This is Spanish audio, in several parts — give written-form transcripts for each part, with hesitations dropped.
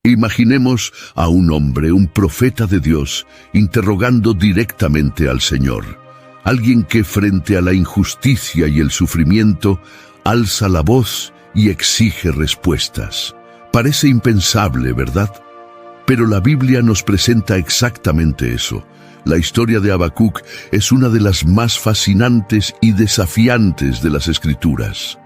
Imaginemos a un hombre, un profeta de Dios, interrogando directamente al Señor. Alguien que frente a la injusticia y el sufrimiento, alza la voz y exige respuestas. Parece impensable, ¿verdad? Pero la Biblia nos presenta exactamente eso. La historia de Habacuc es una de las más fascinantes y desafiantes de las Escrituras.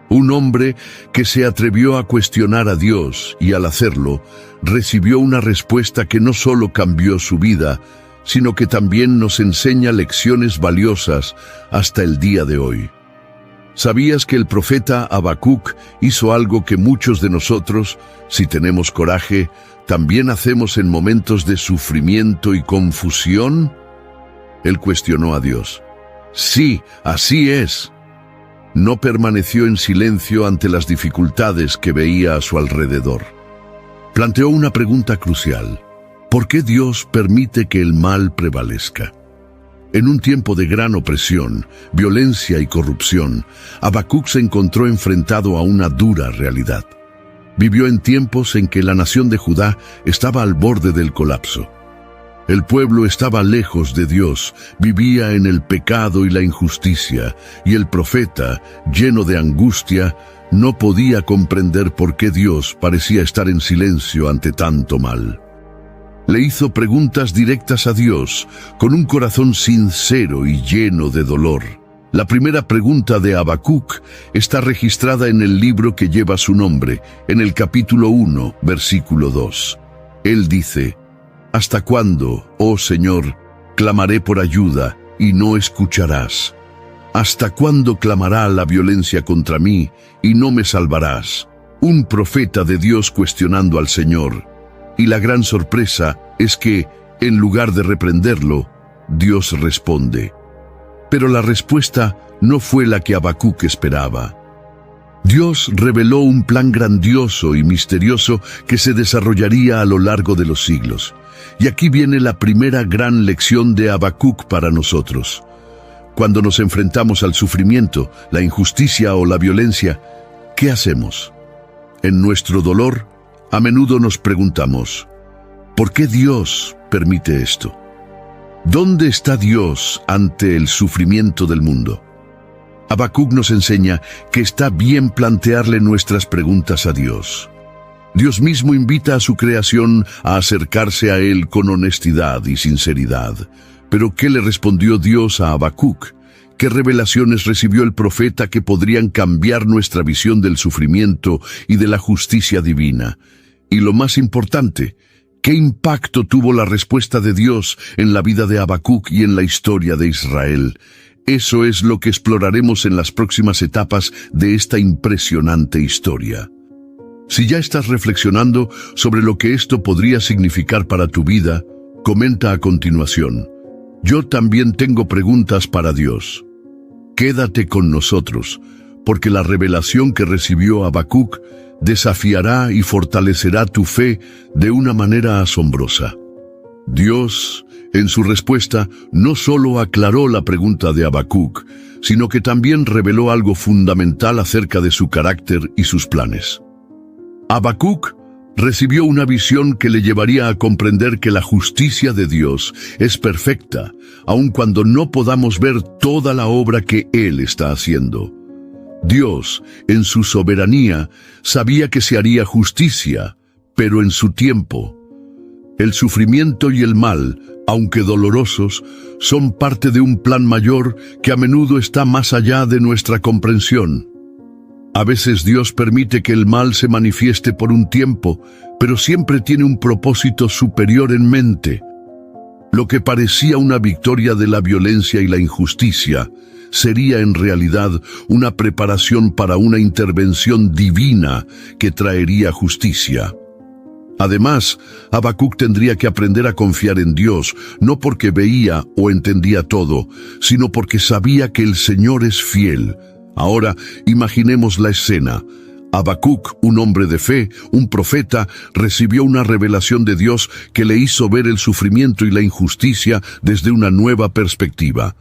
Un hombre que se atrevió a cuestionar a Dios y al hacerlo, recibió una respuesta que no solo cambió su vida, sino que también nos enseña lecciones valiosas hasta el día de hoy. ¿Sabías que el profeta Habacuc hizo algo que muchos de nosotros, si tenemos coraje, también hacemos en momentos de sufrimiento y confusión? Él cuestionó a Dios. Sí, así es. No permaneció en silencio ante las dificultades que veía a su alrededor. Planteó una pregunta crucial. ¿Por qué Dios permite que el mal prevalezca? En un tiempo de gran opresión, violencia y corrupción, Habacuc se encontró enfrentado a una dura realidad. Vivió en tiempos en que la nación de Judá estaba al borde del colapso. El pueblo estaba lejos de Dios, vivía en el pecado y la injusticia, y el profeta, lleno de angustia, no podía comprender por qué Dios parecía estar en silencio ante tanto mal. Le hizo preguntas directas a Dios, con un corazón sincero y lleno de dolor. La primera pregunta de Habacuc está registrada en el libro que lleva su nombre, en el capítulo 1, versículo 2. Él dice: ¿Hasta cuándo, oh Señor, clamaré por ayuda y no escucharás? ¿Hasta cuándo clamará la violencia contra mí y no me salvarás? Un profeta de Dios cuestionando al Señor. Y la gran sorpresa es que, en lugar de reprenderlo, Dios responde. Pero la respuesta no fue la que Habacuc esperaba. Dios reveló un plan grandioso y misterioso que se desarrollaría a lo largo de los siglos. Y aquí viene la primera gran lección de Habacuc para nosotros. Cuando nos enfrentamos al sufrimiento, la injusticia o la violencia, ¿qué hacemos? En nuestro dolor, a menudo nos preguntamos, ¿por qué Dios permite esto? ¿Dónde está Dios ante el sufrimiento del mundo? Habacuc nos enseña que está bien plantearle nuestras preguntas a Dios. Dios mismo invita a su creación a acercarse a Él con honestidad y sinceridad. Pero ¿qué le respondió Dios a Habacuc? ¿Qué revelaciones recibió el profeta que podrían cambiar nuestra visión del sufrimiento y de la justicia divina? Y lo más importante, ¿qué impacto tuvo la respuesta de Dios en la vida de Habacuc y en la historia de Israel? Eso es lo que exploraremos en las próximas etapas de esta impresionante historia. Si ya estás reflexionando sobre lo que esto podría significar para tu vida, comenta a continuación. Yo también tengo preguntas para Dios. Quédate con nosotros, porque la revelación que recibió Habacuc desafiará y fortalecerá tu fe de una manera asombrosa. Dios, en su respuesta, no solo aclaró la pregunta de Habacuc, sino que también reveló algo fundamental acerca de su carácter y sus planes. Habacuc recibió una visión que le llevaría a comprender que la justicia de Dios es perfecta, aun cuando no podamos ver toda la obra que Él está haciendo. Dios, en su soberanía, sabía que se haría justicia, pero en su tiempo. El sufrimiento y el mal, aunque dolorosos, son parte de un plan mayor que a menudo está más allá de nuestra comprensión. A veces Dios permite que el mal se manifieste por un tiempo, pero siempre tiene un propósito superior en mente. Lo que parecía una victoria de la violencia y la injusticia, sería en realidad una preparación para una intervención divina que traería justicia. Además, Habacuc tendría que aprender a confiar en Dios, no porque veía o entendía todo, sino porque sabía que el Señor es fiel. Ahora, imaginemos la escena. Habacuc, un hombre de fe, un profeta, recibió una revelación de Dios que le hizo ver el sufrimiento y la injusticia desde una nueva perspectiva.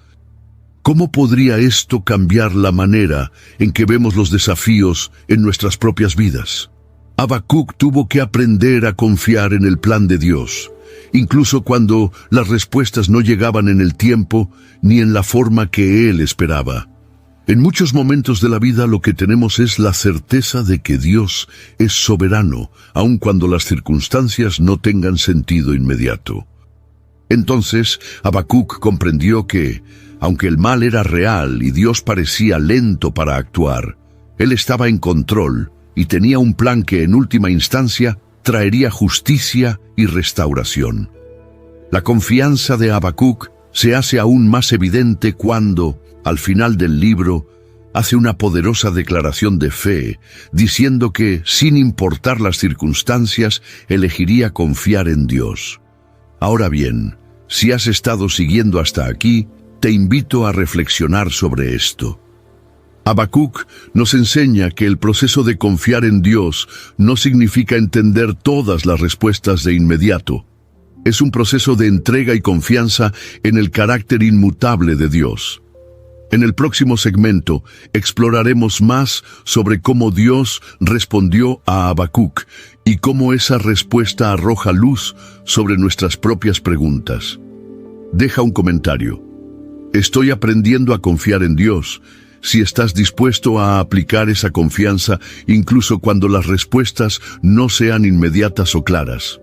¿Cómo podría esto cambiar la manera en que vemos los desafíos en nuestras propias vidas? Habacuc tuvo que aprender a confiar en el plan de Dios, incluso cuando las respuestas no llegaban en el tiempo ni en la forma que él esperaba. En muchos momentos de la vida lo que tenemos es la certeza de que Dios es soberano, aun cuando las circunstancias no tengan sentido inmediato. Entonces, Habacuc comprendió que, aunque el mal era real y Dios parecía lento para actuar, Él estaba en control y tenía un plan que en última instancia traería justicia y restauración. La confianza de Habacuc se hace aún más evidente cuando, al final del libro, hace una poderosa declaración de fe, diciendo que, sin importar las circunstancias, elegiría confiar en Dios. Ahora bien, si has estado siguiendo hasta aquí, te invito a reflexionar sobre esto. Habacuc nos enseña que el proceso de confiar en Dios no significa entender todas las respuestas de inmediato. Es un proceso de entrega y confianza en el carácter inmutable de Dios. En el próximo segmento exploraremos más sobre cómo Dios respondió a Habacuc y cómo esa respuesta arroja luz sobre nuestras propias preguntas. Deja un comentario. Estoy aprendiendo a confiar en Dios. Si estás dispuesto a aplicar esa confianza incluso cuando las respuestas no sean inmediatas o claras.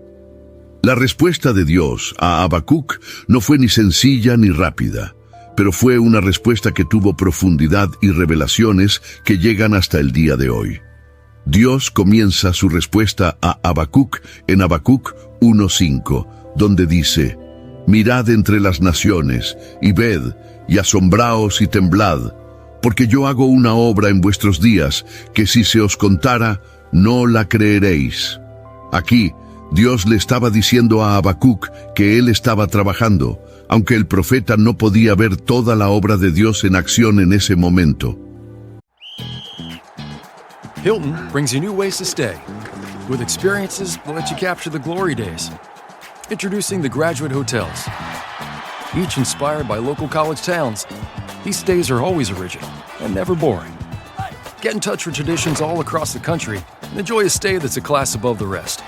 La respuesta de Dios a Habacuc no fue ni sencilla ni rápida, pero fue una respuesta que tuvo profundidad y revelaciones que llegan hasta el día de hoy. Dios comienza su respuesta a Habacuc en Habacuc 1:5, donde dice: «Mirad entre las naciones, y ved, y asombraos y temblad, porque yo hago una obra en vuestros días, que si se os contara, no la creeréis». Aquí, Dios le estaba diciendo a Habacuc que él estaba trabajando, aunque el profeta no podía ver toda la obra de Dios en acción en ese momento. Hilton brings you new ways to stay, with experiences that let you capture the glory days. Introducing the Graduate Hotels. Each inspired by local college towns, these stays are always original and never boring. Get in touch with traditions all across the country and enjoy a stay that's a class above the rest.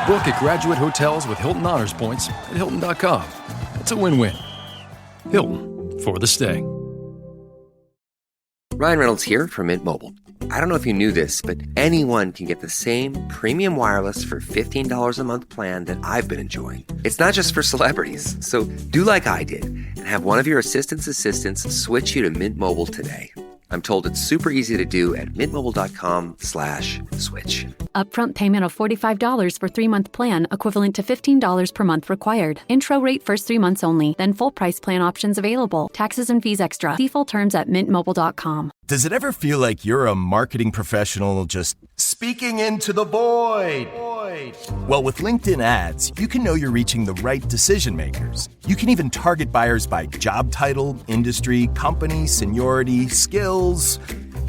Book at Graduate Hotels with Hilton Honors Points at Hilton.com. It's a win-win. Hilton, for the stay. Ryan Reynolds here from Mint Mobile. I don't know if you knew this, but anyone can get the same premium wireless for $15 a month plan that I've been enjoying. It's not just for celebrities. So do like I did and have one of your assistant's assistants switch you to Mint Mobile today. I'm told it's super easy to do at mintmobile.com/switch. Upfront payment of $45 for 3-month plan, equivalent to $15 per month required. Intro rate first 3 months only, then full price plan options available. Taxes and fees extra. See full terms at mintmobile.com. Does it ever feel like you're a marketing professional just speaking into the void? Well, with LinkedIn ads, you can know you're reaching the right decision makers. You can even target buyers by job title, industry, company, seniority, skills.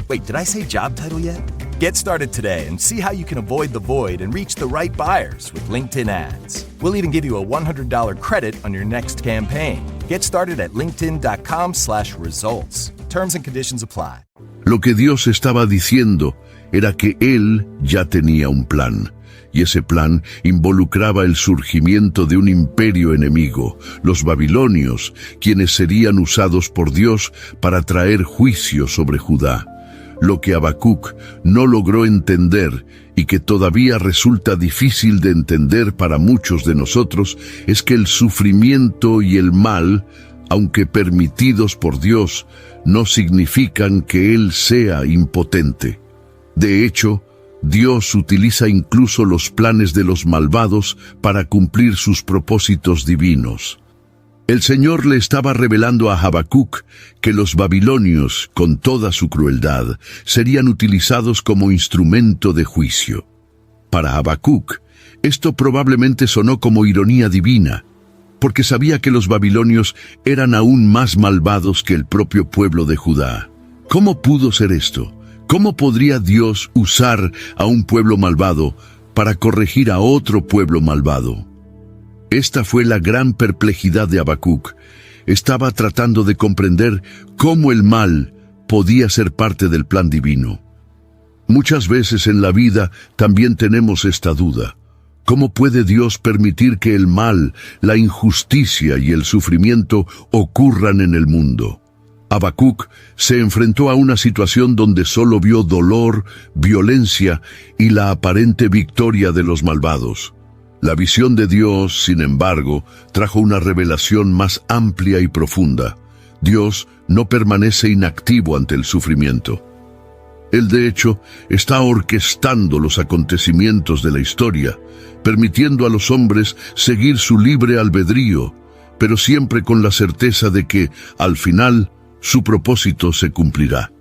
Wait, did I say job title yet? Get started today and see how you can avoid the void and reach the right buyers with LinkedIn ads. We'll even give you a $100 credit on your next campaign. Get started at linkedin.com/results. Terms and conditions apply. Lo que Dios estaba diciendo era que Él ya tenía un plan, y ese plan involucraba el surgimiento de un imperio enemigo, los babilonios, quienes serían usados por Dios para traer juicio sobre Judá. Lo que Habacuc no logró entender y que todavía resulta difícil de entender para muchos de nosotros es que el sufrimiento y el mal, aunque permitidos por Dios, no significan que Él sea impotente. De hecho, Dios utiliza incluso los planes de los malvados para cumplir sus propósitos divinos. El Señor le estaba revelando a Habacuc que los babilonios, con toda su crueldad, serían utilizados como instrumento de juicio. Para Habacuc, esto probablemente sonó como ironía divina, porque sabía que los babilonios eran aún más malvados que el propio pueblo de Judá. ¿Cómo pudo ser esto? ¿Cómo podría Dios usar a un pueblo malvado para corregir a otro pueblo malvado? Esta fue la gran perplejidad de Habacuc. Estaba tratando de comprender cómo el mal podía ser parte del plan divino. Muchas veces en la vida también tenemos esta duda. ¿Cómo puede Dios permitir que el mal, la injusticia y el sufrimiento ocurran en el mundo? Habacuc se enfrentó a una situación donde solo vio dolor, violencia y la aparente victoria de los malvados. La visión de Dios, sin embargo, trajo una revelación más amplia y profunda. Dios no permanece inactivo ante el sufrimiento. Él, de hecho, está orquestando los acontecimientos de la historia, permitiendo a los hombres seguir su libre albedrío, pero siempre con la certeza de que, al final, su propósito se cumplirá.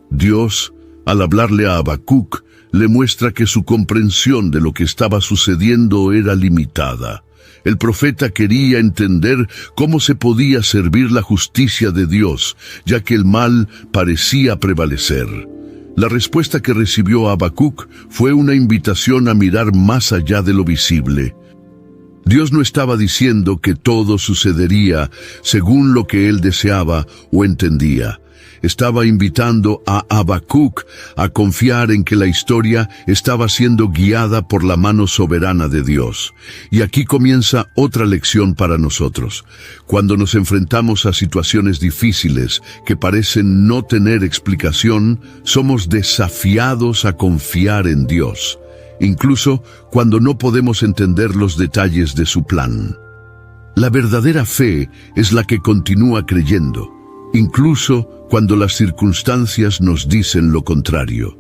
Dios, al hablarle a Habacuc, le muestra que su comprensión de lo que estaba sucediendo era limitada. El profeta quería entender cómo se podía servir la justicia de Dios, ya que el mal parecía prevalecer. La respuesta que recibió Habacuc fue una invitación a mirar más allá de lo visible. Dios no estaba diciendo que todo sucedería según lo que él deseaba o entendía. Estaba invitando a Habacuc a confiar en que la historia estaba siendo guiada por la mano soberana de Dios. Y aquí comienza otra lección para nosotros. Cuando nos enfrentamos a situaciones difíciles que parecen no tener explicación, somos desafiados a confiar en Dios, incluso cuando no podemos entender los detalles de su plan. La verdadera fe es la que continúa creyendo, incluso cuando las circunstancias nos dicen lo contrario.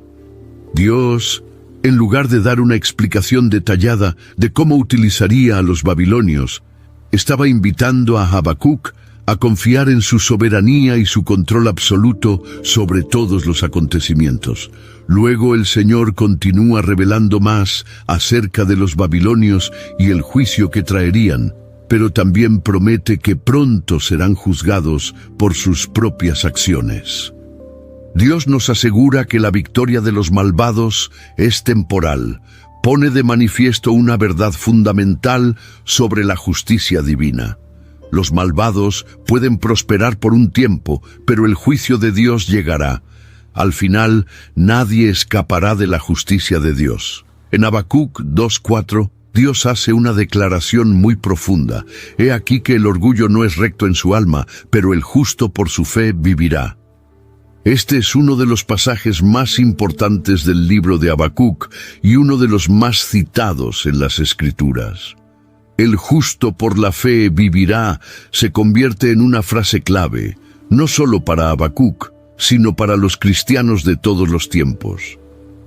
Dios, en lugar de dar una explicación detallada de cómo utilizaría a los babilonios, estaba invitando a Habacuc a confiar en su soberanía y su control absoluto sobre todos los acontecimientos. Luego el Señor continúa revelando más acerca de los babilonios y el juicio que traerían, pero también promete que pronto serán juzgados por sus propias acciones. Dios nos asegura que la victoria de los malvados es temporal. Pone de manifiesto una verdad fundamental sobre la justicia divina. Los malvados pueden prosperar por un tiempo, pero el juicio de Dios llegará. Al final, nadie escapará de la justicia de Dios. En Habacuc 2:4, Dios hace una declaración muy profunda. He aquí que el orgullo no es recto en su alma, pero el justo por su fe vivirá. Este es uno de los pasajes más importantes del libro de Habacuc y uno de los más citados en las Escrituras. El justo por la fe vivirá se convierte en una frase clave, no solo para Habacuc, sino para los cristianos de todos los tiempos.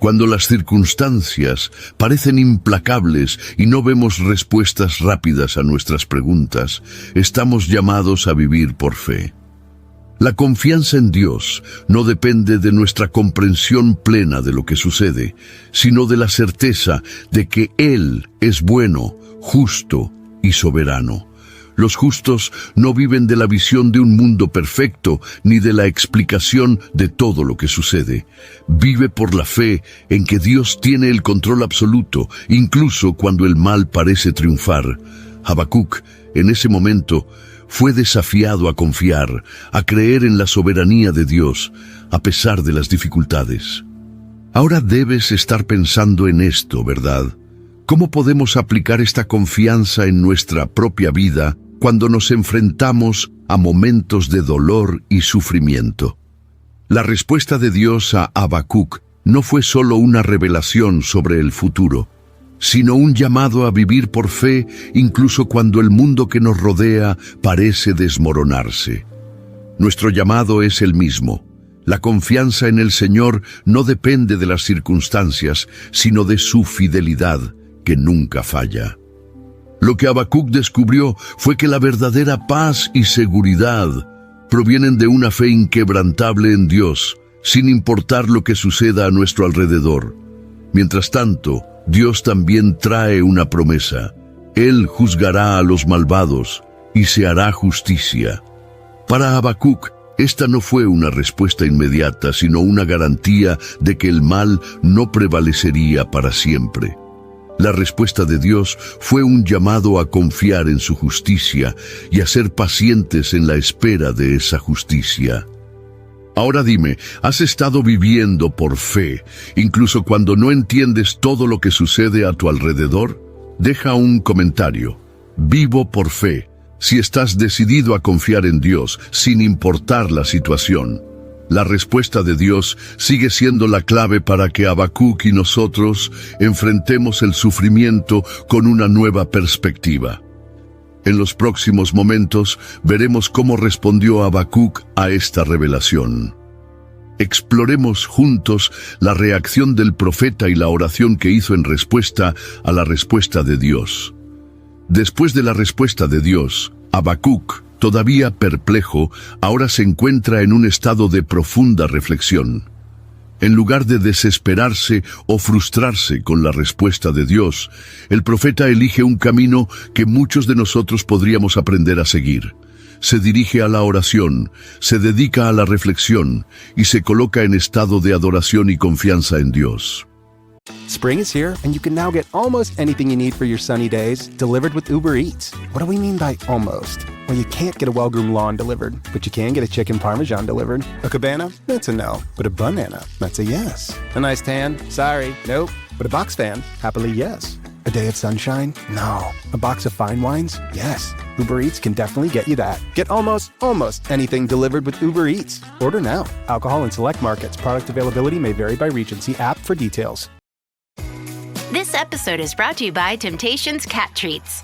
Cuando las circunstancias parecen implacables y no vemos respuestas rápidas a nuestras preguntas, estamos llamados a vivir por fe. La confianza en Dios no depende de nuestra comprensión plena de lo que sucede, sino de la certeza de que Él es bueno, justo y soberano. Los justos no viven de la visión de un mundo perfecto ni de la explicación de todo lo que sucede. Vive por la fe en que Dios tiene el control absoluto, incluso cuando el mal parece triunfar. Habacuc, en ese momento, fue desafiado a confiar, a creer en la soberanía de Dios, a pesar de las dificultades. Ahora debes estar pensando en esto, ¿verdad? ¿Cómo podemos aplicar esta confianza en nuestra propia vida cuando nos enfrentamos a momentos de dolor y sufrimiento? La respuesta de Dios a Habacuc no fue solo una revelación sobre el futuro, sino un llamado a vivir por fe incluso cuando el mundo que nos rodea parece desmoronarse. Nuestro llamado es el mismo. La confianza en el Señor no depende de las circunstancias, sino de su fidelidad, que nunca falla. Lo que Habacuc descubrió fue que la verdadera paz y seguridad provienen de una fe inquebrantable en Dios, sin importar lo que suceda a nuestro alrededor. Mientras tanto, Dios también trae una promesa. Él juzgará a los malvados y se hará justicia. Para Habacuc, esta no fue una respuesta inmediata, sino una garantía de que el mal no prevalecería para siempre. La respuesta de Dios fue un llamado a confiar en su justicia y a ser pacientes en la espera de esa justicia. Ahora dime, ¿has estado viviendo por fe, incluso cuando no entiendes todo lo que sucede a tu alrededor? Deja un comentario. Vivo por fe. Si estás decidido a confiar en Dios, sin importar la situación. La respuesta de Dios sigue siendo la clave para que Habacuc y nosotros enfrentemos el sufrimiento con una nueva perspectiva. En los próximos momentos veremos cómo respondió Habacuc a esta revelación. Exploremos juntos la reacción del profeta y la oración que hizo en respuesta a la respuesta de Dios. Después de la respuesta de Dios, Habacuc, todavía perplejo, ahora se encuentra en un estado de profunda reflexión. En lugar de desesperarse o frustrarse con la respuesta de Dios, el profeta elige un camino que muchos de nosotros podríamos aprender a seguir. Se dirige a la oración, se dedica a la reflexión y se coloca en estado de adoración y confianza en Dios. Spring is here, and you can now get almost anything you need for your sunny days delivered with Uber Eats. What do we mean by almost? Well, you can't get a well-groomed lawn delivered, but you can get a chicken parmesan delivered. A cabana? That's a no. But a banana? That's a yes. A nice tan? Sorry, nope. But a box fan? Happily, yes. A day of sunshine? No. A box of fine wines? Yes. Uber Eats can definitely get you that. Get almost anything delivered with Uber Eats. Order now. Alcohol in select markets. Product availability may vary by region. See app for details. This episode is brought to you by Temptations Cat Treats.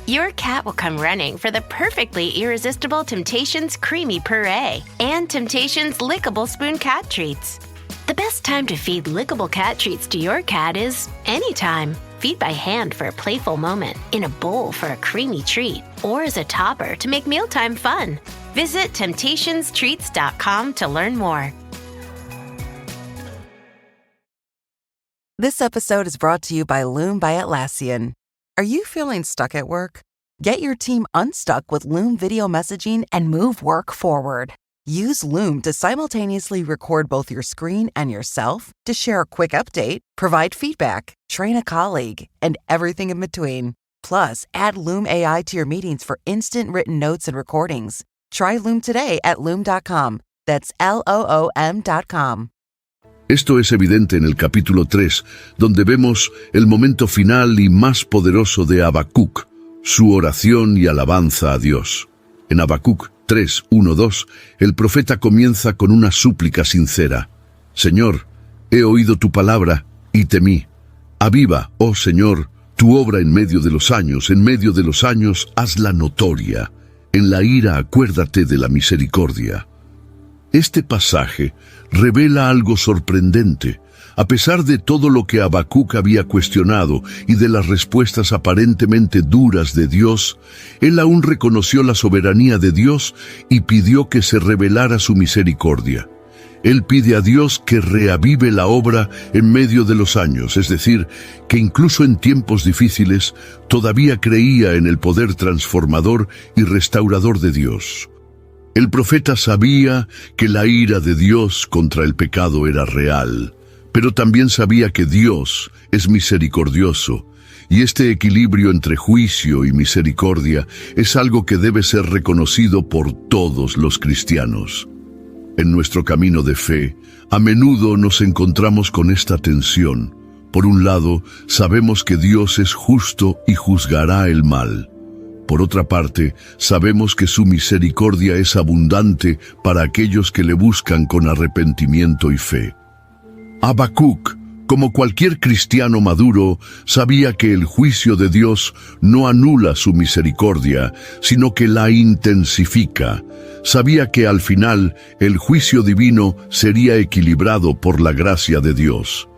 Your cat will come running for the perfectly irresistible Temptations Creamy Puree and Temptations Lickable Spoon Cat Treats. The best time to feed lickable cat treats to your cat is anytime. Feed by hand for a playful moment, in a bowl for a creamy treat, or as a topper to make mealtime fun. Visit TemptationsTreats.com to learn more. This episode is brought to you by Loom by Atlassian. Are you feeling stuck at work? Get your team unstuck with Loom video messaging and move work forward. Use Loom to simultaneously record both your screen and yourself to share a quick update, provide feedback, train a colleague, and everything in between. Plus, add Loom AI to your meetings for instant written notes and recordings. Try Loom today at Loom.com. That's LOOM.com. Esto es evidente en el capítulo 3, donde vemos el momento final y más poderoso de Habacuc, su oración y alabanza a Dios. En Habacuc 3, 1-2, el profeta comienza con una súplica sincera. Señor, he oído tu palabra y temí. Aviva, oh Señor, tu obra en medio de los años, hazla notoria. En la ira acuérdate de la misericordia. Este pasaje revela algo sorprendente. A pesar de todo lo que Habacuc había cuestionado y de las respuestas aparentemente duras de Dios, él aún reconoció la soberanía de Dios y pidió que se revelara su misericordia. Él pide a Dios que reavive la obra en medio de los años, es decir, que incluso en tiempos difíciles todavía creía en el poder transformador y restaurador de Dios. El profeta sabía que la ira de Dios contra el pecado era real, pero también sabía que Dios es misericordioso, y este equilibrio entre juicio y misericordia es algo que debe ser reconocido por todos los cristianos. En nuestro camino de fe, a menudo nos encontramos con esta tensión. Por un lado, sabemos que Dios es justo y juzgará el mal. Por otra parte, sabemos que su misericordia es abundante para aquellos que le buscan con arrepentimiento y fe. Habacuc, como cualquier cristiano maduro, sabía que el juicio de Dios no anula su misericordia, sino que la intensifica. Sabía que al final el juicio divino sería equilibrado por la gracia de Dios.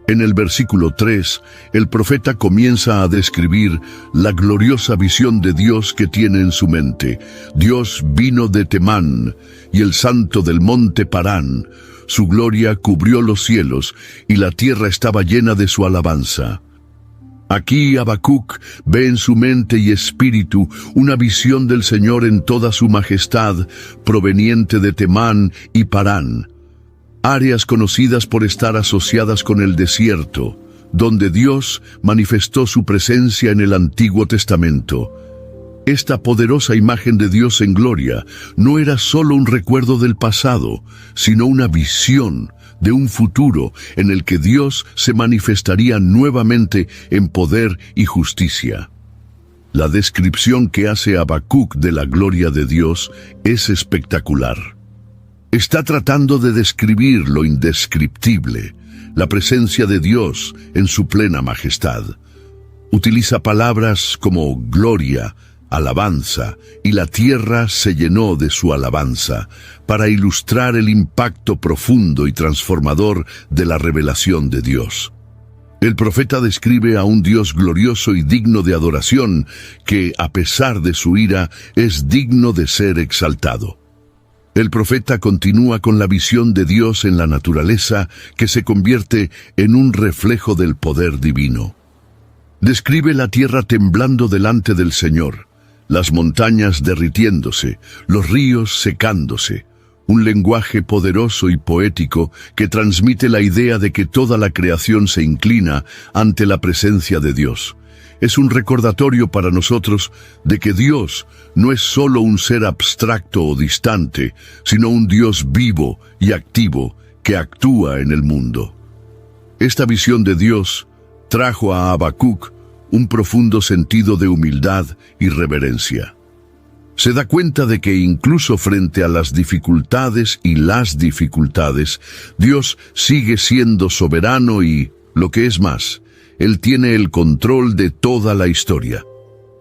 En el versículo 3, el profeta comienza a describir la gloriosa visión de Dios que tiene en su mente. Dios vino de Temán y el santo del monte Parán. Su gloria cubrió los cielos y la tierra estaba llena de su alabanza. Aquí Habacuc ve en su mente y espíritu una visión del Señor en toda su majestad, proveniente de Temán y Parán, áreas conocidas por estar asociadas con el desierto, donde Dios manifestó su presencia en el Antiguo Testamento. Esta poderosa imagen de Dios en gloria no era solo un recuerdo del pasado, sino una visión de un futuro en el que Dios se manifestaría nuevamente en poder y justicia. La descripción que hace Habacuc de la gloria de Dios es espectacular. Está tratando de describir lo indescriptible, la presencia de Dios en su plena majestad. Utiliza palabras como gloria, alabanza, y la tierra se llenó de su alabanza, para ilustrar el impacto profundo y transformador de la revelación de Dios. El profeta describe a un Dios glorioso y digno de adoración, que, a pesar de su ira, es digno de ser exaltado. El profeta continúa con la visión de Dios en la naturaleza, que se convierte en un reflejo del poder divino. Describe la tierra temblando delante del Señor, las montañas derritiéndose, los ríos secándose, un lenguaje poderoso y poético que transmite la idea de que toda la creación se inclina ante la presencia de Dios. Es un recordatorio para nosotros de que Dios no es solo un ser abstracto o distante, sino un Dios vivo y activo que actúa en el mundo. Esta visión de Dios trajo a Habacuc un profundo sentido de humildad y reverencia. Se da cuenta de que incluso frente a las dificultades, Dios sigue siendo soberano y, lo que es más, Él tiene el control de toda la historia.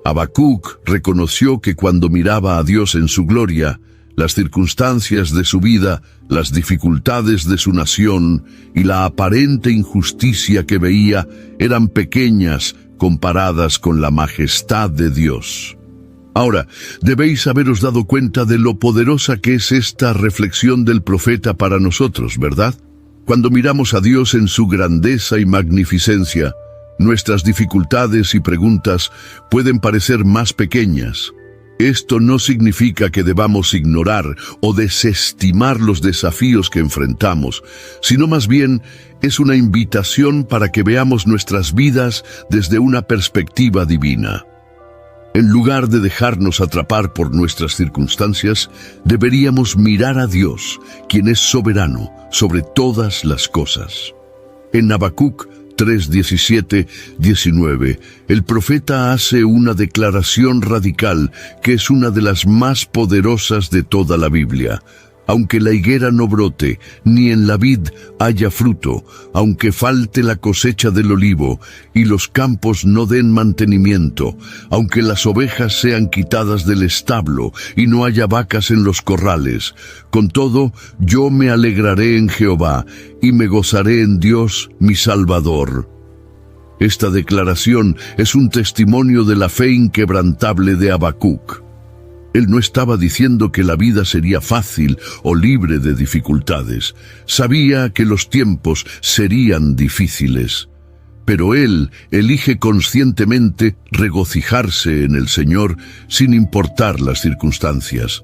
Habacuc reconoció que cuando miraba a Dios en su gloria, las circunstancias de su vida, las dificultades de su nación y la aparente injusticia que veía eran pequeñas comparadas con la majestad de Dios. Ahora, debéis haberos dado cuenta de lo poderosa que es esta reflexión del profeta para nosotros, ¿verdad? Cuando miramos a Dios en su grandeza y magnificencia, nuestras dificultades y preguntas pueden parecer más pequeñas. Esto no significa que debamos ignorar o desestimar los desafíos que enfrentamos, sino más bien es una invitación para que veamos nuestras vidas desde una perspectiva divina. En lugar de dejarnos atrapar por nuestras circunstancias, deberíamos mirar a Dios, quien es soberano sobre todas las cosas. En Habacuc 3:17-19, el profeta hace una declaración radical que es una de las más poderosas de toda la Biblia. Aunque la higuera no brote, ni en la vid haya fruto, aunque falte la cosecha del olivo, y los campos no den mantenimiento, aunque las ovejas sean quitadas del establo, y no haya vacas en los corrales, con todo, yo me alegraré en Jehová, y me gozaré en Dios, mi Salvador. Esta declaración es un testimonio de la fe inquebrantable de Habacuc. Él no estaba diciendo que la vida sería fácil o libre de dificultades. Sabía que los tiempos serían difíciles. Pero él elige conscientemente regocijarse en el Señor sin importar las circunstancias.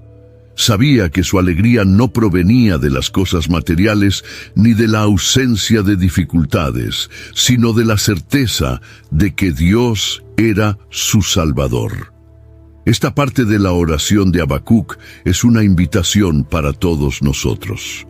Sabía que su alegría no provenía de las cosas materiales ni de la ausencia de dificultades, sino de la certeza de que Dios era su Salvador. Esta parte de la oración de Habacuc es una invitación para todos nosotros.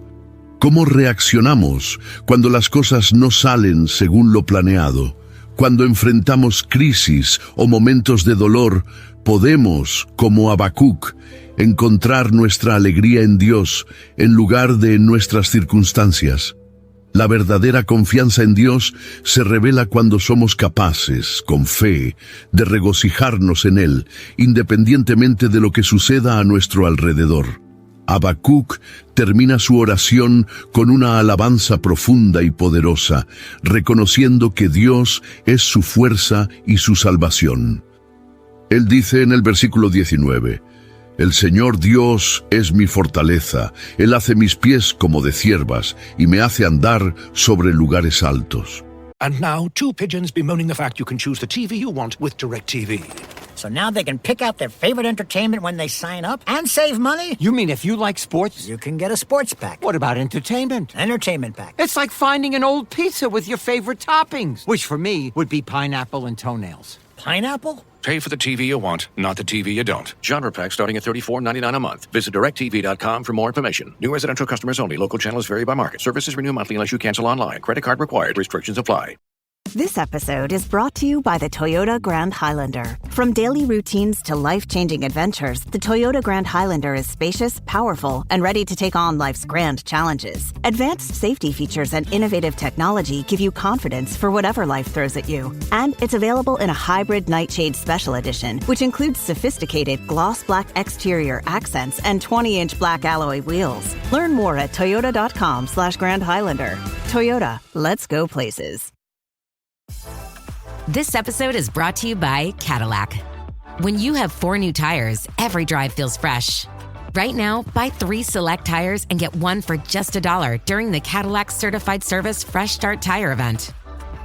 ¿Cómo reaccionamos cuando las cosas no salen según lo planeado? Cuando enfrentamos crisis o momentos de dolor, podemos, como Habacuc, encontrar nuestra alegría en Dios en lugar de en nuestras circunstancias. La verdadera confianza en Dios se revela cuando somos capaces, con fe, de regocijarnos en Él, independientemente de lo que suceda a nuestro alrededor. Habacuc termina su oración con una alabanza profunda y poderosa, reconociendo que Dios es su fuerza y su salvación. Él dice en el versículo 19, El Señor Dios es mi fortaleza, Él hace mis pies como de ciervas y me hace andar sobre lugares altos. And now, two pigeons bemoaning the fact you can choose the TV you want with DirecTV. So now they can pick out their favorite entertainment when they sign up and save money? You mean if you like sports? You can get a sports pack. What about entertainment? Entertainment pack. It's like finding an old pizza with your favorite toppings, which for me would be pineapple and toenails. Pineapple? Pay for the TV you want, not the TV you don't. Genre pack starting at $34.99 a month. Visit DirecTV.com for more information. New residential customers only. Local channels vary by market. Services renew monthly unless you cancel online. Credit card required. Restrictions apply. This episode is brought to you by the Toyota Grand Highlander. From daily routines to life-changing adventures, the Toyota Grand Highlander is spacious, powerful, and ready to take on life's grand challenges. Advanced safety features and innovative technology give you confidence for whatever life throws at you. And it's available in a hybrid Nightshade Special Edition, which includes sophisticated gloss black exterior accents and 20-inch black alloy wheels. Learn more at toyota.com/Grand Highlander. Toyota, let's go places. This episode is brought to you by Cadillac. When you have 4 new tires, every drive feels fresh. Right now, buy 3 select tires and get 1 for just $1 during the Cadillac Certified Service Fresh Start Tire event.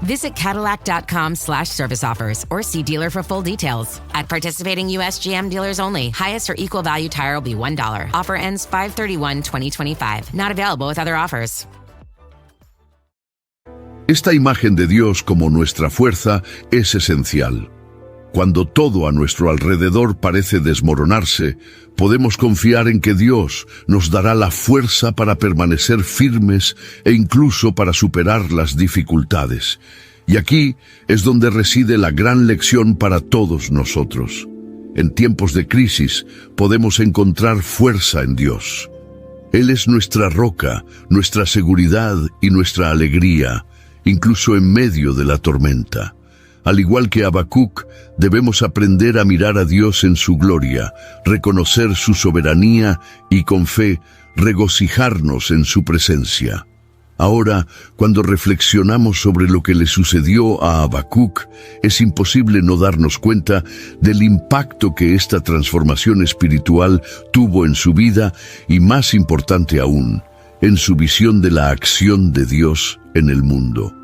Visit Cadillac.com/service offers or see dealer for full details. At participating U.S. GM dealers only. Highest or equal value tire will be $1. Offer ends 5/31/2025. Not available with other offers. Esta imagen de Dios como nuestra fuerza es esencial. Cuando todo a nuestro alrededor parece desmoronarse, podemos confiar en que Dios nos dará la fuerza para permanecer firmes e incluso para superar las dificultades. Y aquí es donde reside la gran lección para todos nosotros. En tiempos de crisis podemos encontrar fuerza en Dios. Él es nuestra roca, nuestra seguridad y nuestra alegría, incluso en medio de la tormenta. Al igual que Habacuc, debemos aprender a mirar a Dios en su gloria, reconocer su soberanía y con fe regocijarnos en su presencia. Ahora, cuando reflexionamos sobre lo que le sucedió a Habacuc, es imposible no darnos cuenta del impacto que esta transformación espiritual tuvo en su vida y, más importante aún, en su visión de la acción de Dios en el mundo.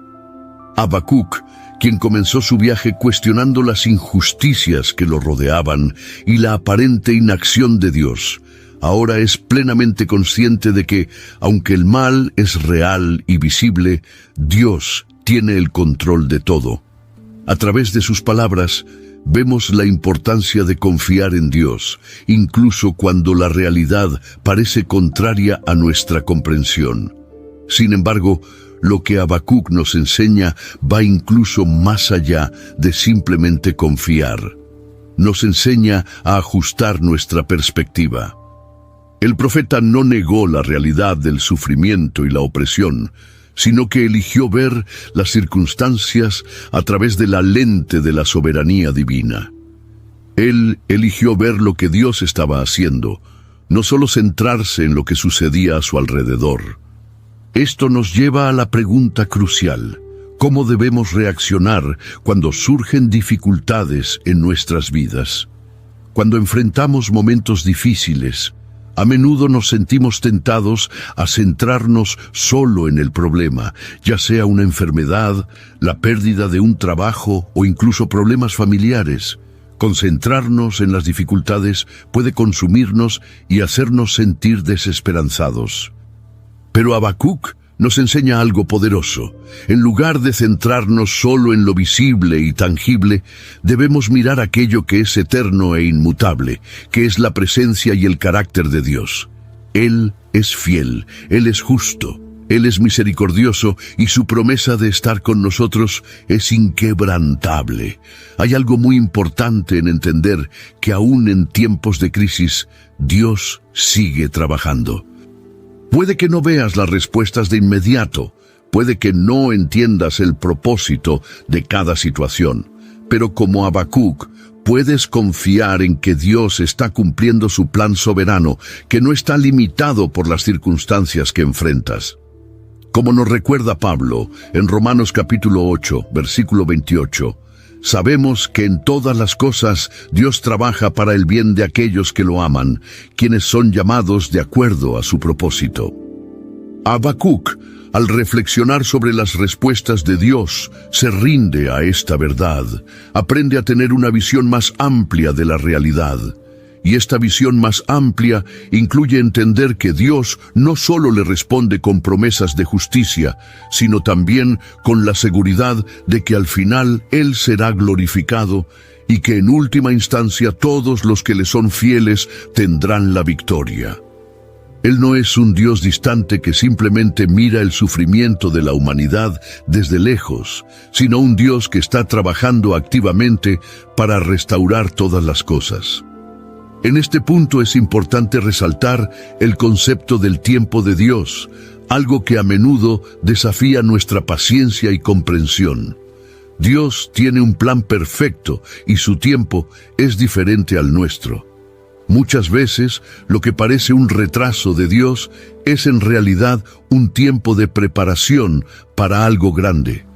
Habacuc, quien comenzó su viaje cuestionando las injusticias que lo rodeaban y la aparente inacción de Dios, ahora es plenamente consciente de que, aunque el mal es real y visible, Dios tiene el control de todo. A través de sus palabras, vemos la importancia de confiar en Dios, incluso cuando la realidad parece contraria a nuestra comprensión. Sin embargo, lo que Habacuc nos enseña va incluso más allá de simplemente confiar. Nos enseña a ajustar nuestra perspectiva. El profeta no negó la realidad del sufrimiento y la opresión, sino que eligió ver las circunstancias a través de la lente de la soberanía divina. Él eligió ver lo que Dios estaba haciendo, no solo centrarse en lo que sucedía a su alrededor. Esto nos lleva a la pregunta crucial: ¿cómo debemos reaccionar cuando surgen dificultades en nuestras vidas? Cuando enfrentamos momentos difíciles, a menudo nos sentimos tentados a centrarnos solo en el problema, ya sea una enfermedad, la pérdida de un trabajo o incluso problemas familiares. Concentrarnos en las dificultades puede consumirnos y hacernos sentir desesperanzados. Pero Habacuc nos enseña algo poderoso. En lugar de centrarnos solo en lo visible y tangible, debemos mirar aquello que es eterno e inmutable, que es la presencia y el carácter de Dios. Él es fiel, Él es justo, Él es misericordioso y su promesa de estar con nosotros es inquebrantable. Hay algo muy importante en entender que aún en tiempos de crisis, Dios sigue trabajando. Puede que no veas las respuestas de inmediato, puede que no entiendas el propósito de cada situación, pero como Habacuc, puedes confiar en que Dios está cumpliendo su plan soberano, que no está limitado por las circunstancias que enfrentas. Como nos recuerda Pablo en Romanos capítulo 8, versículo 28, sabemos que en todas las cosas Dios trabaja para el bien de aquellos que lo aman, quienes son llamados de acuerdo a su propósito. Habacuc, al reflexionar sobre las respuestas de Dios, se rinde a esta verdad, aprende a tener una visión más amplia de la realidad. Y esta visión más amplia incluye entender que Dios no solo le responde con promesas de justicia, sino también con la seguridad de que al final Él será glorificado y que en última instancia todos los que le son fieles tendrán la victoria. Él no es un Dios distante que simplemente mira el sufrimiento de la humanidad desde lejos, sino un Dios que está trabajando activamente para restaurar todas las cosas. En este punto es importante resaltar el concepto del tiempo de Dios, algo que a menudo desafía nuestra paciencia y comprensión. Dios tiene un plan perfecto y su tiempo es diferente al nuestro. Muchas veces, lo que parece un retraso de Dios es en realidad un tiempo de preparación para algo grande.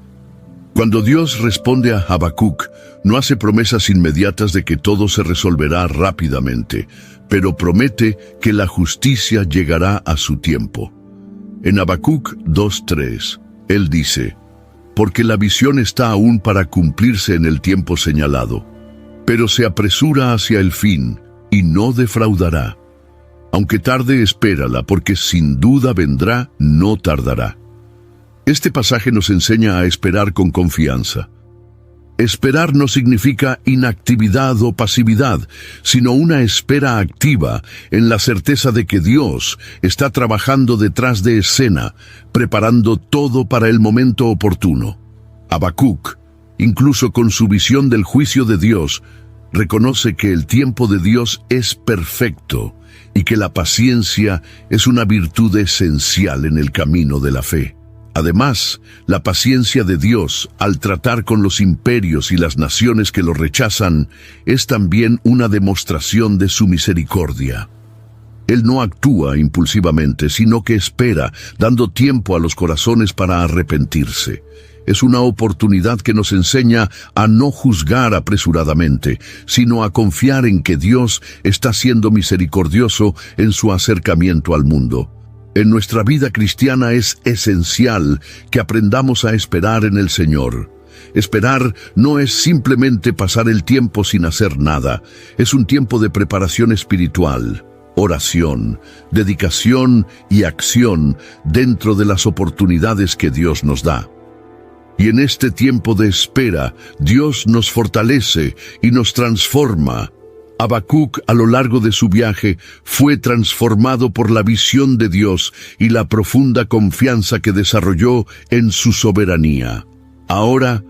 Cuando Dios responde a Habacuc, no hace promesas inmediatas de que todo se resolverá rápidamente, pero promete que la justicia llegará a su tiempo. En Habacuc 2:3, Él dice: «Porque la visión está aún para cumplirse en el tiempo señalado, pero se apresura hacia el fin y no defraudará. Aunque tarde, espérala, porque sin duda vendrá, no tardará». Este pasaje nos enseña a esperar con confianza. Esperar no significa inactividad o pasividad, sino una espera activa en la certeza de que Dios está trabajando detrás de escena, preparando todo para el momento oportuno. Habacuc, incluso con su visión del juicio de Dios, reconoce que el tiempo de Dios es perfecto y que la paciencia es una virtud esencial en el camino de la fe. Además, la paciencia de Dios al tratar con los imperios y las naciones que lo rechazan es también una demostración de su misericordia. Él no actúa impulsivamente, sino que espera, dando tiempo a los corazones para arrepentirse. Es una oportunidad que nos enseña a no juzgar apresuradamente, sino a confiar en que Dios está siendo misericordioso en su acercamiento al mundo. En nuestra vida cristiana es esencial que aprendamos a esperar en el Señor. Esperar no es simplemente pasar el tiempo sin hacer nada, es un tiempo de preparación espiritual, oración, dedicación y acción dentro de las oportunidades que Dios nos da. Y en este tiempo de espera, Dios nos fortalece y nos transforma. Habacuc, a lo largo de su viaje, fue transformado por la visión de Dios y la profunda confianza que desarrolló en su soberanía. Ahora,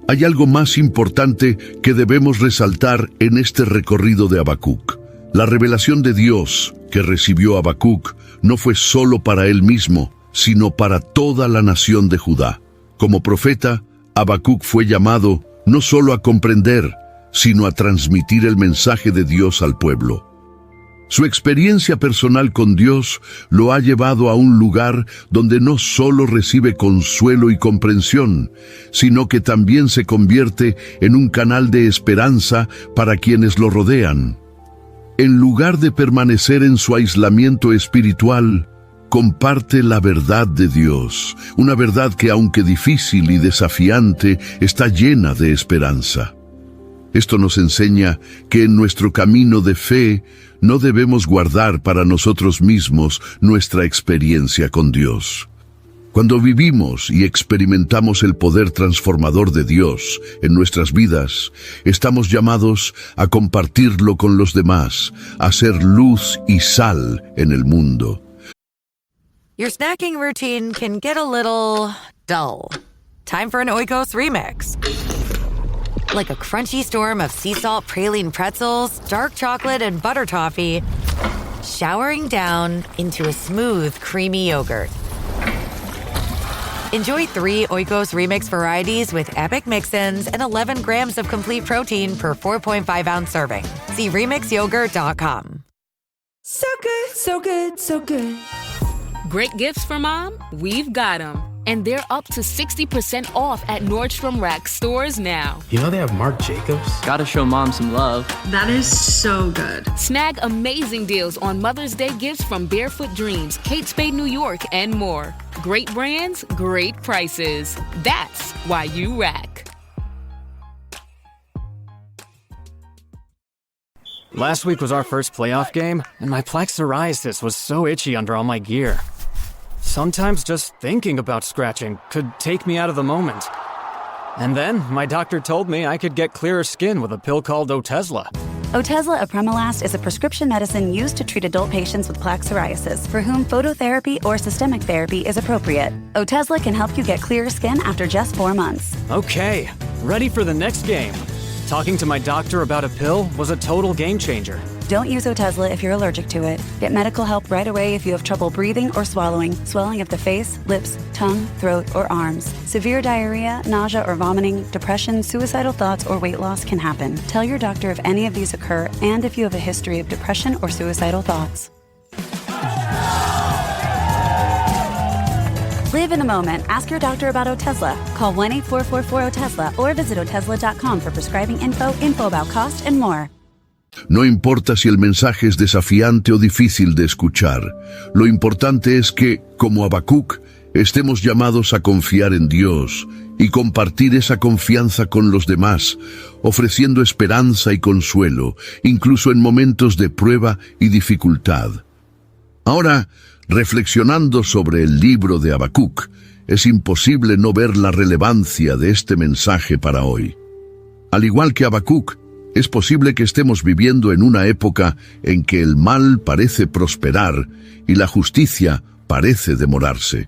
hay algo más importante que debemos resaltar en este recorrido de Habacuc. La revelación de Dios que recibió Habacuc no fue solo para él mismo, sino para toda la nación de Judá. Como profeta, Habacuc fue llamado no solo a comprender, sino a transmitir el mensaje de Dios al pueblo. Su experiencia personal con Dios lo ha llevado a un lugar donde no solo recibe consuelo y comprensión, sino que también se convierte en un canal de esperanza para quienes lo rodean. En lugar de permanecer en su aislamiento espiritual, comparte la verdad de Dios, una verdad que, aunque difícil y desafiante, está llena de esperanza. Esto nos enseña que en nuestro camino de fe no debemos guardar para nosotros mismos nuestra experiencia con Dios. Cuando vivimos y experimentamos el poder transformador de Dios en nuestras vidas, estamos llamados a compartirlo con los demás, a ser luz y sal en el mundo. Your snacking routine can get a little dull. Time for an Oikos remix. Like a crunchy storm of sea salt praline pretzels, dark chocolate, and butter toffee, showering down into a smooth, creamy yogurt. Enjoy 3 Oikos Remix varieties with epic mix-ins and 11 grams of complete protein per 4.5-ounce serving. See remixyogurt.com. So good, so good, so good. Great gifts for mom? We've got them. And they're up to 60% off at Nordstrom Rack stores now. You know they have Marc Jacobs? Gotta show mom some love. That is so good. Snag amazing deals on Mother's Day gifts from Barefoot Dreams, Kate Spade New York, and more. Great brands, great prices. That's why you rack. Last week was our first playoff game, and my plaque psoriasis was so itchy under all my gear. Sometimes just thinking about scratching could take me out of the moment. And then my doctor told me I could get clearer skin with a pill called Otezla. Otezla Apremilast is a prescription medicine used to treat adult patients with plaque psoriasis for whom phototherapy or systemic therapy is appropriate. Otezla can help you get clearer skin after just 4 months. Okay, ready for the next game. Talking to my doctor about a pill was a total game changer. Don't use Otezla if you're allergic to it. Get medical help right away if you have trouble breathing or swallowing, swelling of the face, lips, tongue, throat, or arms. Severe diarrhea, nausea or vomiting, depression, suicidal thoughts, or weight loss can happen. Tell your doctor if any of these occur and if you have a history of depression or suicidal thoughts. Live in the moment. Ask your doctor about Otezla. Call 1-844-4-OTEZLA or visit Otezla.com for prescribing info about cost, and more. No importa si el mensaje es desafiante o difícil de escuchar, lo importante es que, como Habacuc, estemos llamados a confiar en Dios y compartir esa confianza con los demás, ofreciendo esperanza y consuelo, incluso en momentos de prueba y dificultad. Ahora, reflexionando sobre el libro de Habacuc, es imposible no ver la relevancia de este mensaje para hoy. Al igual que Habacuc, es posible que estemos viviendo en una época en que el mal parece prosperar y la justicia parece demorarse.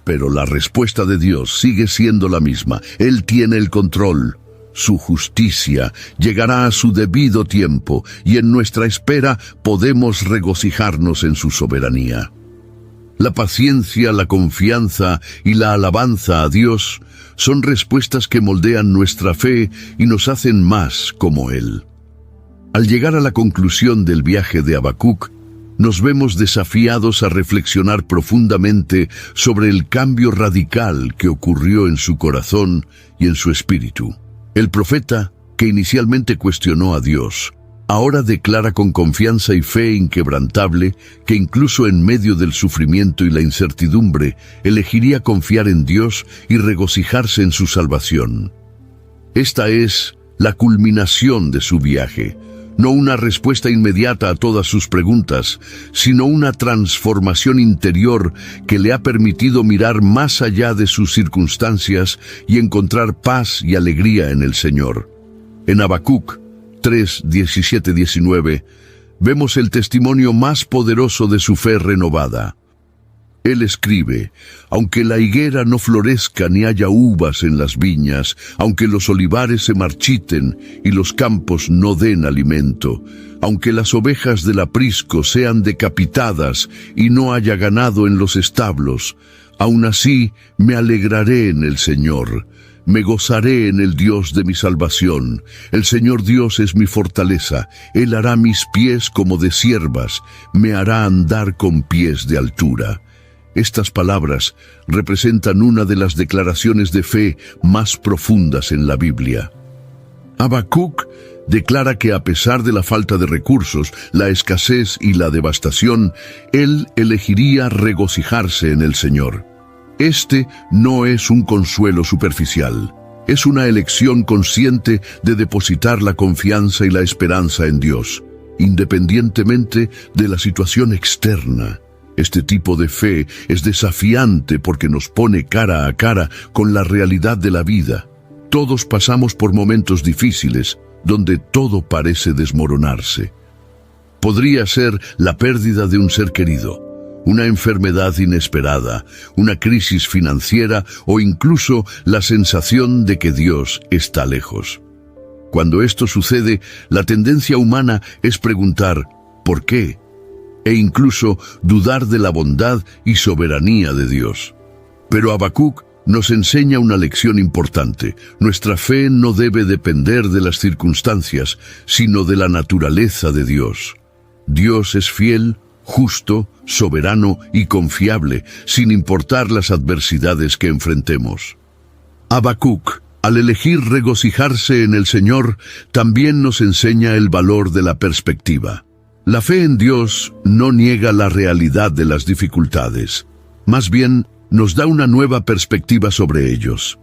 Pero la respuesta de Dios sigue siendo la misma. Él tiene el control. Su justicia llegará a su debido tiempo y en nuestra espera podemos regocijarnos en su soberanía. La paciencia, la confianza y la alabanza a Dios son respuestas que moldean nuestra fe y nos hacen más como Él. Al llegar a la conclusión del viaje de Habacuc, nos vemos desafiados a reflexionar profundamente sobre el cambio radical que ocurrió en su corazón y en su espíritu. El profeta, que inicialmente cuestionó a Dios, ahora declara con confianza y fe inquebrantable que incluso en medio del sufrimiento y la incertidumbre, elegiría confiar en Dios y regocijarse en su salvación. Esta es la culminación de su viaje, no una respuesta inmediata a todas sus preguntas, sino una transformación interior que le ha permitido mirar más allá de sus circunstancias y encontrar paz y alegría en el Señor. En Habacuc 3, 17-19, vemos el testimonio más poderoso de su fe renovada. Él escribe: aunque la higuera no florezca ni haya uvas en las viñas, aunque los olivares se marchiten y los campos no den alimento, aunque las ovejas del aprisco sean decapitadas y no haya ganado en los establos, aun así me alegraré en el Señor. Me gozaré en el Dios de mi salvación. El Señor Dios es mi fortaleza. Él hará mis pies como de ciervas, me hará andar con pies de altura. Estas palabras representan una de las declaraciones de fe más profundas en la Biblia. Habacuc declara que a pesar de la falta de recursos, la escasez y la devastación, él elegiría regocijarse en el Señor. Este no es un consuelo superficial, es una elección consciente de depositar la confianza y la esperanza en Dios, independientemente de la situación externa. Este tipo de fe es desafiante porque nos pone cara a cara con la realidad de la vida. Todos pasamos por momentos difíciles, donde todo parece desmoronarse. Podría ser la pérdida de un ser querido, una enfermedad inesperada, una crisis financiera o incluso la sensación de que Dios está lejos. Cuando esto sucede, la tendencia humana es preguntar ¿por qué? E incluso dudar de la bondad y soberanía de Dios. Pero Habacuc nos enseña una lección importante. Nuestra fe no debe depender de las circunstancias, sino de la naturaleza de Dios. Dios es fiel, justo, soberano y confiable, sin importar las adversidades que enfrentemos. Habacuc, al elegir regocijarse en el Señor, también nos enseña el valor de la perspectiva. La fe en Dios no niega la realidad de las dificultades, más bien nos da una nueva perspectiva sobre ellos.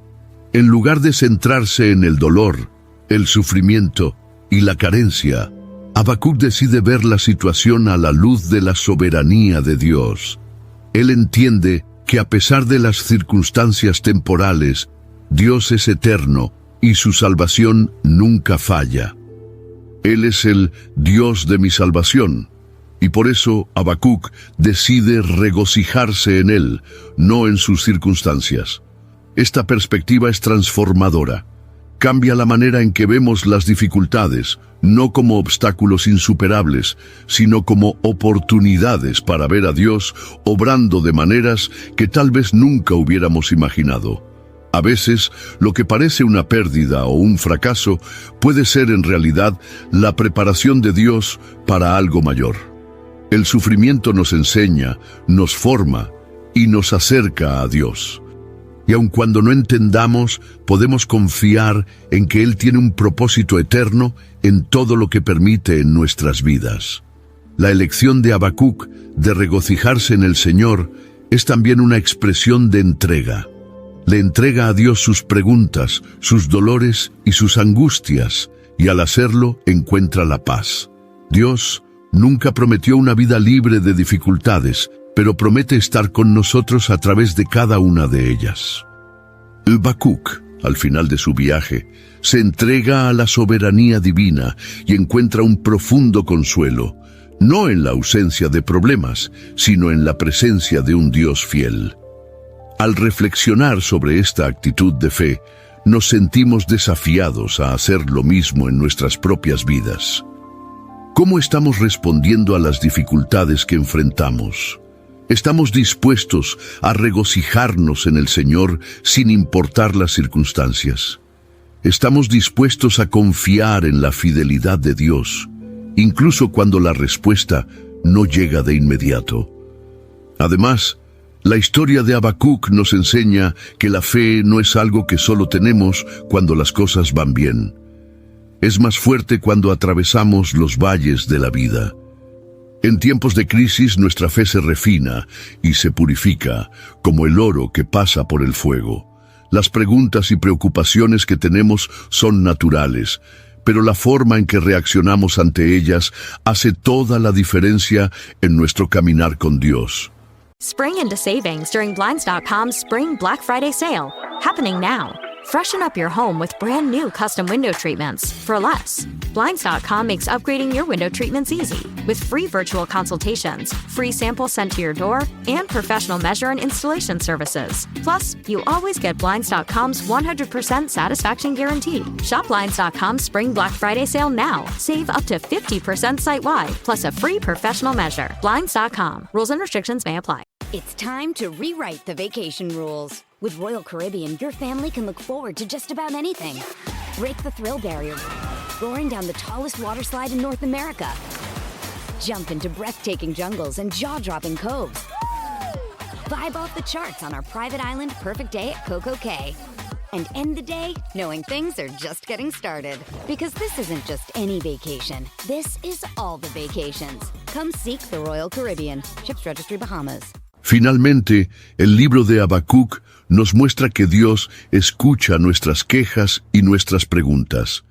En lugar de centrarse en el dolor, el sufrimiento y la carencia, Habacuc decide ver la situación a la luz de la soberanía de Dios. Él entiende que a pesar de las circunstancias temporales, Dios es eterno y su salvación nunca falla. Él es el Dios de mi salvación, y por eso Habacuc decide regocijarse en Él, no en sus circunstancias. Esta perspectiva es transformadora. Cambia la manera en que vemos las dificultades, no como obstáculos insuperables, sino como oportunidades para ver a Dios obrando de maneras que tal vez nunca hubiéramos imaginado. A veces, lo que parece una pérdida o un fracaso puede ser en realidad la preparación de Dios para algo mayor. El sufrimiento nos enseña, nos forma y nos acerca a Dios. Y aun cuando no entendamos, podemos confiar en que Él tiene un propósito eterno en todo lo que permite en nuestras vidas. La elección de Habacuc de regocijarse en el Señor es también una expresión de entrega. Le entrega a Dios sus preguntas, sus dolores y sus angustias, y al hacerlo encuentra la paz. Dios nunca prometió una vida libre de dificultades, pero promete estar con nosotros a través de cada una de ellas. Habacuc, al final de su viaje, se entrega a la soberanía divina y encuentra un profundo consuelo, no en la ausencia de problemas, sino en la presencia de un Dios fiel. Al reflexionar sobre esta actitud de fe, nos sentimos desafiados a hacer lo mismo en nuestras propias vidas. ¿Cómo estamos respondiendo a las dificultades que enfrentamos? ¿Estamos dispuestos a regocijarnos en el Señor sin importar las circunstancias? ¿Estamos dispuestos a confiar en la fidelidad de Dios, incluso cuando la respuesta no llega de inmediato? Además, la historia de Habacuc nos enseña que la fe no es algo que solo tenemos cuando las cosas van bien. Es más fuerte cuando atravesamos los valles de la vida. En tiempos de crisis nuestra fe se refina y se purifica, como el oro que pasa por el fuego. Las preguntas y preocupaciones que tenemos son naturales, pero la forma en que reaccionamos ante ellas hace toda la diferencia en nuestro caminar con Dios. Spring into savings during Blinds.com's Spring Black Friday sale, happening now. Freshen up your home with brand new custom window treatments for less. Blinds.com makes upgrading your window treatments easy with free virtual consultations, free samples sent to your door, and professional measure and installation services. Plus, you always get Blinds.com's 100% satisfaction guarantee. Shop Blinds.com's Spring Black Friday sale now. Save up to 50% site-wide, plus a free professional measure. Blinds.com. Rules and restrictions may apply. It's time to rewrite the vacation rules. With Royal Caribbean, your family can look forward to just about anything. Break the thrill barrier, roaring down the tallest water slide in North America. Jump into breathtaking jungles and jaw-dropping coves. Vibe off the charts on our private island Perfect Day at Coco Cay. And end the day knowing things are just getting started. Because this isn't just any vacation. This is all the vacations. Come seek the Royal Caribbean. Ships Registry, Bahamas. Finalmente, el libro de Habacuc nos muestra que Dios escucha nuestras quejas y nuestras preguntas.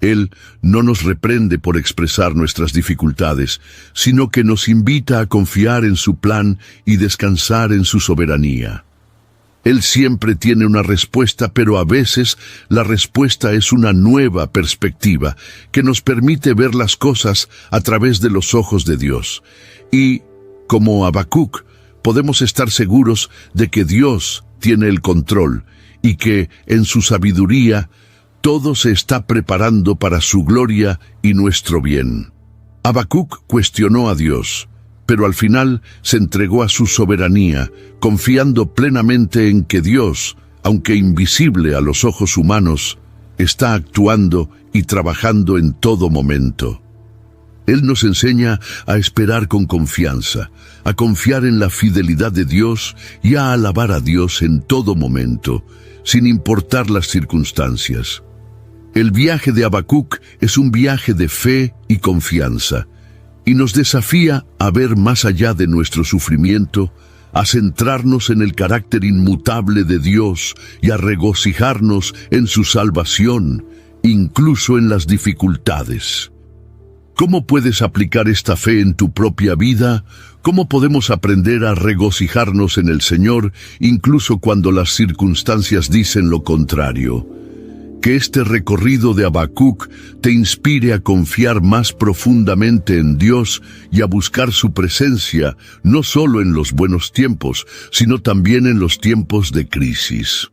Él no nos reprende por expresar nuestras dificultades, sino que nos invita a confiar en su plan y descansar en su soberanía. Él siempre tiene una respuesta, pero a veces la respuesta es una nueva perspectiva que nos permite ver las cosas a través de los ojos de Dios. Y, como Habacuc, podemos estar seguros de que Dios tiene el control y que, en su sabiduría, todo se está preparando para su gloria y nuestro bien. Habacuc cuestionó a Dios, pero al final se entregó a su soberanía, confiando plenamente en que Dios, aunque invisible a los ojos humanos, está actuando y trabajando en todo momento. Él nos enseña a esperar con confianza, a confiar en la fidelidad de Dios y a alabar a Dios en todo momento, sin importar las circunstancias. El viaje de Habacuc es un viaje de fe y confianza, y nos desafía a ver más allá de nuestro sufrimiento, a centrarnos en el carácter inmutable de Dios y a regocijarnos en su salvación, incluso en las dificultades. ¿Cómo puedes aplicar esta fe en tu propia vida? ¿Cómo podemos aprender a regocijarnos en el Señor, incluso cuando las circunstancias dicen lo contrario? Que este recorrido de Habacuc te inspire a confiar más profundamente en Dios y a buscar su presencia, no solo en los buenos tiempos, sino también en los tiempos de crisis.